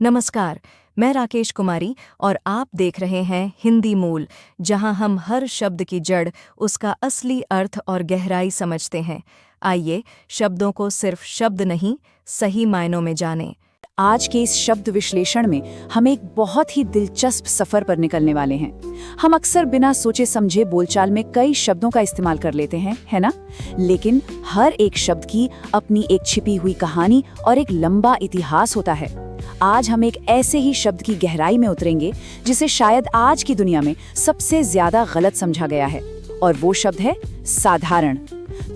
नमस्कार, मैं राकेश कुमारी और आप देख रहे हैं हिंदी मूल, जहां हम हर शब्द की जड़, उसका असली अर्थ और गहराई समझते हैं। आइए, शब्दों को सिर्फ शब्द नहीं, सही मायनों में जानें। आज के इस शब्द विश्लेषण में हम एक बहुत ही दिलचस्प सफर पर निकलने वाले हैं। हम अक्सर बिना सोचे समझे बोलचाल में कई शब्दों का इस्तेमाल कर लेते हैं, है ना? लेकिन हर एक शब्द की अपनी एक छिपी हुई कहानी और एक लंबा इतिहास होता है। आज हम एक ऐसे ही शब्द की गहराई में उतरेंगे जिसे शायद आज की दुनिया में सबसे ज्यादा गलत समझा गया है, और वो शब्द है साधारण।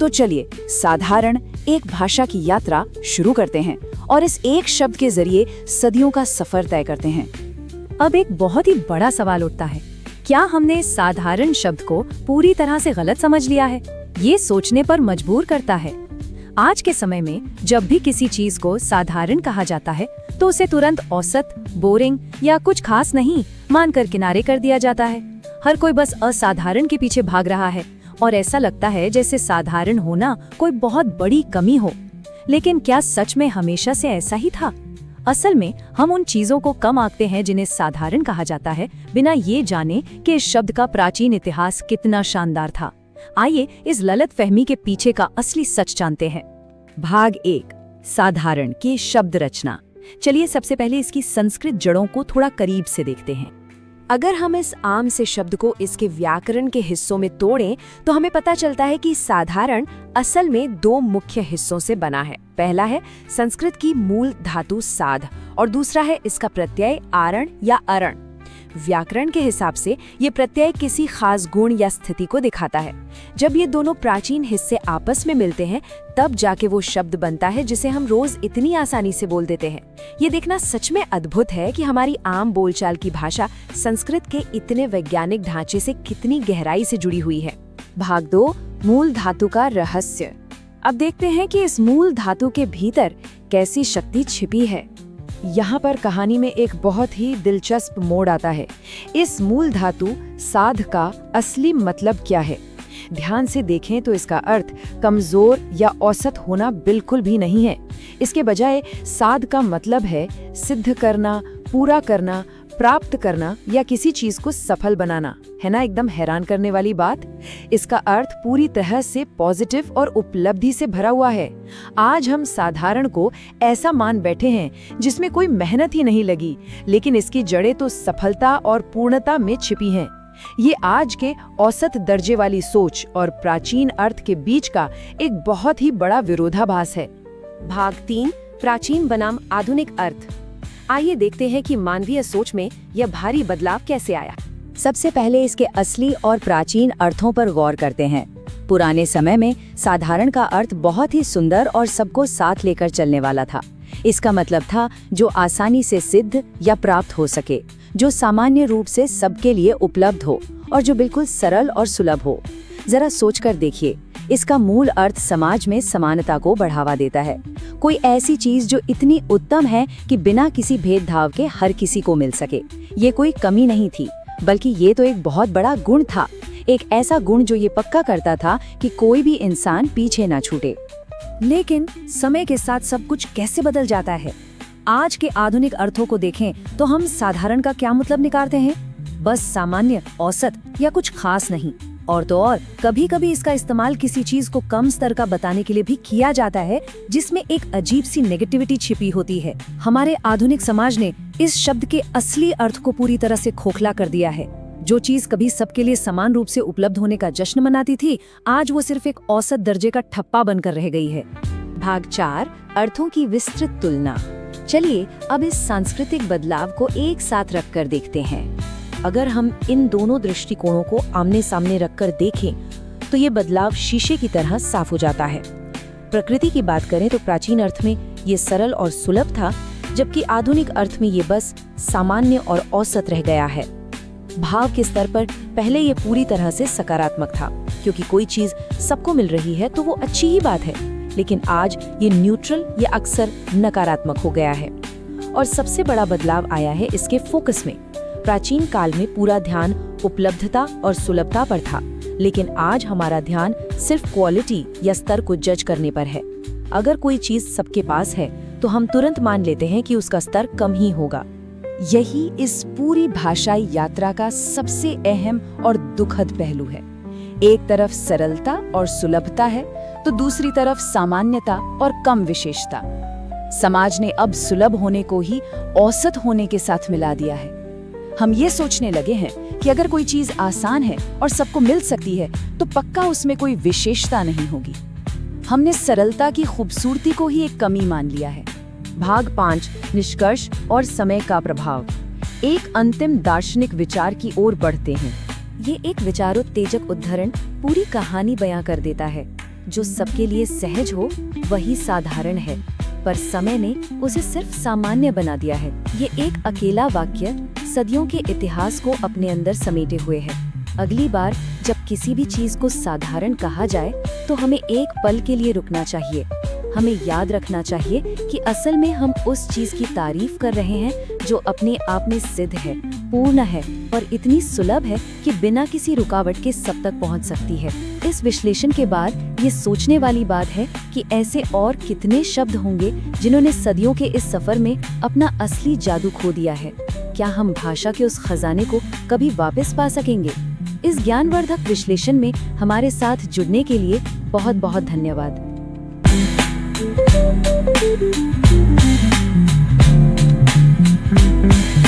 तो चलिए, साधारण एक भाषा की यात्रा शुरू करते हैं और इस एक शब्द के जरिए सदियों का सफर तय करते हैं। अब एक बहुत ही बड़ा सवाल उठता है, क्या हमने साधारण शब्द को पूरी तरह से गलत समझ लिया है? ये सोचने पर मजबूर करता है। आज के समय में जब भी किसी चीज को साधारण कहा जाता है तो उसे तुरंत औसत, बोरिंग या कुछ खास नहीं मानकर किनारे कर दिया जाता है। हर कोई बस असाधारण के पीछे भाग रहा है और ऐसा लगता है जैसे साधारण होना कोई बहुत बड़ी कमी हो। लेकिन क्या सच में हमेशा से ऐसा ही था? असल में हम उन चीजों को कम आंकते हैं जिन्हें साधारण कहा जाता है, बिना ये जाने कि इस शब्द का प्राचीन इतिहास कितना शानदार था। आइए इस गलत फहमी के पीछे का असली सच जानते हैं। भाग 1, साधारण की शब्द रचना। चलिए सबसे पहले इसकी संस्कृत जड़ों को थोड़ा करीब से देखते हैं। अगर हम इस आम से शब्द को इसके व्याकरण के हिस्सों में तोड़ें तो हमें पता चलता है कि साधारण असल में दो मुख्य हिस्सों से बना है। पहला है संस्कृत की मूल धातु साध और दूसरा है इसका प्रत्यय आरण या अरण। व्याकरण के हिसाब से ये प्रत्यय किसी खास गुण या स्थिति को दिखाता है। जब ये दोनों प्राचीन हिस्से आपस में मिलते हैं तब जाके वो शब्द बनता है जिसे हम रोज इतनी आसानी से बोल देते हैं। ये देखना सच में अद्भुत है कि हमारी आम बोलचाल की भाषा संस्कृत के इतने वैज्ञानिक ढांचे से कितनी गहराई से जुड़ी हुई है। भाग 2, मूल धातु का रहस्य। अब देखते हैं कि इस मूल धातु के भीतर कैसी शक्ति छिपी है। यहाँ पर कहानी में एक बहुत ही दिलचस्प मोड़ आता है। इस मूल धातु साध का असली मतलब क्या है? ध्यान से देखें तो इसका अर्थ कमजोर या औसत होना बिल्कुल भी नहीं है। इसके बजाय साध का मतलब है सिद्ध करना, पूरा करना, प्राप्त करना या किसी चीज को सफल बनाना। है ना एकदम हैरान करने वाली बात? इसका अर्थ पूरी तरह से पॉजिटिव और उपलब्धि से भरा हुआ है। आज हम साधारण को ऐसा मान बैठे हैं जिसमें कोई मेहनत ही नहीं लगी, लेकिन इसकी जड़ें तो सफलता और पूर्णता में छिपी हैं। ये आज के औसत दर्जे वाली सोच और प्राचीन अर्थ के बीच का एक बहुत ही बड़ा विरोधाभास है। भाग 3, प्राचीन बनाम आधुनिक अर्थ। आइए देखते हैं कि मानवीय सोच में यह भारी बदलाव कैसे आया। सबसे पहले इसके असली और प्राचीन अर्थों पर गौर करते हैं। पुराने समय में साधारण का अर्थ बहुत ही सुंदर और सबको साथ लेकर चलने वाला था। इसका मतलब था जो आसानी से सिद्ध या प्राप्त हो सके, जो सामान्य रूप से सबके लिए उपलब्ध हो और जो बिल्कुल सरल और सुलभ हो। जरा सोचकर देखिए, इसका मूल अर्थ समाज में समानता को बढ़ावा देता है। कोई ऐसी चीज जो इतनी उत्तम है कि बिना किसी भेदभाव के हर किसी को मिल सके। ये कोई कमी नहीं थी, बल्कि ये तो एक बहुत बड़ा गुण था। एक ऐसा गुण जो ये पक्का करता था कि कोई भी इंसान पीछे ना छूटे। लेकिन समय के साथ सब कुछ कैसे बदल जाता है। आज के आधुनिक अर्थों को देखें तो हम साधारण का क्या मतलब निकालते हैं? बस सामान्य, औसत या कुछ खास नहीं। और तो और कभी कभी इसका इस्तेमाल किसी चीज को कम स्तर का बताने के लिए भी किया जाता है जिसमें एक अजीब सी नेगेटिविटी छिपी होती है। हमारे आधुनिक समाज ने इस शब्द के असली अर्थ को पूरी तरह से खोखला कर दिया है। जो चीज कभी सबके लिए समान रूप से उपलब्ध होने का जश्न मनाती थी, आज वो सिर्फ एक औसत दर्जे का ठप्पा बनकर रह गई है। भाग 4, अर्थों की विस्तृत तुलना। चलिए अब इस सांस्कृतिक बदलाव को एक साथ रखकर देखते हैं। अगर हम इन दोनों दृष्टिकोणों को आमने सामने रखकर देखें तो ये बदलाव शीशे की तरह साफ हो जाता है। प्रकृति की बात करें तो प्राचीन अर्थ में ये सरल और सुलभ था, जबकि आधुनिक अर्थ में ये बस सामान्य और औसत रह गया है। भाव के स्तर पर पहले ये पूरी तरह से सकारात्मक था, क्योंकि कोई चीज सबको मिल रही है तो वो अच्छी ही बात है। लेकिन आज ये न्यूट्रल या अक्सर नकारात्मक हो गया है। और सबसे बड़ा बदलाव आया है इसके फोकस में। प्राचीन काल में पूरा ध्यान उपलब्धता और सुलभता पर था, लेकिन आज हमारा ध्यान सिर्फ क्वालिटी या स्तर को जज करने पर है। अगर कोई चीज सबके पास है तो हम तुरंत मान लेते हैं कि उसका स्तर कम ही होगा। यही इस पूरी भाषाई यात्रा का सबसे अहम और दुखद पहलू है। एक तरफ सरलता और सुलभता है, तो दूसरी तरफ सामान्यता और कम विशेषता। समाज ने अब सुलभ होने को ही औसत होने के साथ मिला दिया है। हम ये सोचने लगे हैं कि अगर कोई चीज आसान है और सबको मिल सकती है, तो पक्का उसमें कोई विशेषता नहीं होगी। हमने सरलता की खूबसूरती को ही एक कमी मान लिया है। भाग 5, निष्कर्ष और समय का प्रभाव। एक अंतिम दार्शनिक विचार की ओर बढ़ते हैं। ये एक विचारोत्तेजक उद्धरण पूरी कहानी बयां कर देता है। जो सबके लिए सहज हो वही साधारण है, पर समय ने उसे सिर्फ सामान्य बना दिया है। ये एक अकेला वाक्य सदियों के इतिहास को अपने अंदर समेटे हुए है। अगली बार जब किसी भी चीज को साधारण कहा जाए, तो हमें एक पल के लिए रुकना चाहिए। हमें याद रखना चाहिए कि असल में हम उस चीज की तारीफ कर रहे हैं जो अपने आप में सिद्ध है, पूर्ण है और इतनी सुलभ है कि बिना किसी रुकावट के सब तक पहुंच सकती है। इस विश्लेषण के बाद ये सोचने वाली बात है कि ऐसे और कितने शब्द होंगे जिन्होंने सदियों के इस सफर में अपना असली जादू खो दिया है। क्या हम भाषा के उस खजाने को कभी वापस पा सकेंगे? इस ज्ञानवर्धक विश्लेषण में हमारे साथ जुड़ने के लिए बहुत बहुत धन्यवाद। Thank you.